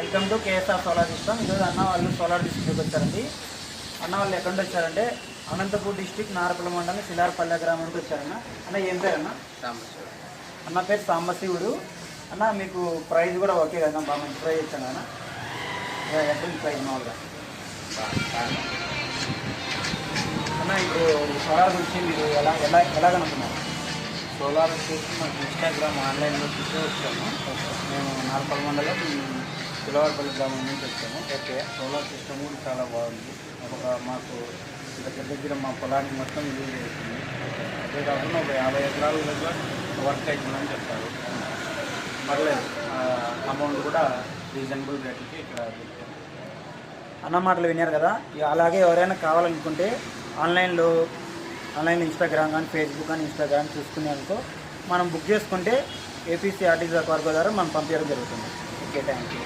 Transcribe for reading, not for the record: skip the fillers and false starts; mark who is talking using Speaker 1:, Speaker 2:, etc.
Speaker 1: Welcome to KSR solar system. ఈరోజు అన్న వాళ్ళు సోలార్ డిస్ట్రిక్ట్కి వచ్చారండి. అన్న వాళ్ళు ఎక్కడి నుంచి వచ్చారంటే అనంతపూర్ డిస్టిక్ నారపల్లి మండలం శిలార్పల్లె గ్రామం నుంచి వచ్చారన్న. అన్న ఏం పేరు అన్న?
Speaker 2: సాంబశివుడు.
Speaker 1: అన్న పేరు సాంబశివుడు. అన్న మీకు ప్రైజ్ కూడా ఓకే కదా? బాగా మంచి ప్రైజ్ ఇచ్చాను అన్న. ఎక్కడ ప్రైజ్ మామూలుగా అన్న ఇప్పుడు సోలార్ గురించి మీరు ఎలాగనుకున్నారు?
Speaker 2: సోలార్ వచ్చేసి మాకు ఇన్స్టాగ్రామ్ ఆన్లైన్లో చూసి వచ్చాము. మేము నార్పల్ మండలం శిలవారపల్లి గ్రామం నుంచి వచ్చాము.
Speaker 1: ఓకే.
Speaker 2: సోలార్ సిస్టమ్ కూడా చాలా బాగుంది. మాకు దగ్గర మా పొలానికి మొత్తం యూజ్ చేస్తుంది. అంతేకాకుండా ఒక 50 ఎకరాల దగ్గర వర్క్ అవుతుందని చెప్తారు. పర్లేదు, అమౌంట్ కూడా రీజనబుల్ రేట్కి ఇక్కడ దొరుకుతుంది.
Speaker 1: అన్న మాటలు విన్నారు కదా. అలాగే ఎవరైనా కావాలనుకుంటే ఆన్లైన్లో ఇన్స్టాగ్రామ్ కానీ ఫేస్బుక్ కానీ ఇన్స్టాగ్రామ్ చూసుకునేందుకు మనం బుక్ చేసుకుంటే ఏపీసీ ఆర్టీసీ కార్గో ద్వారా మనం పంపించడం జరుగుతుంది. Okay, thank you.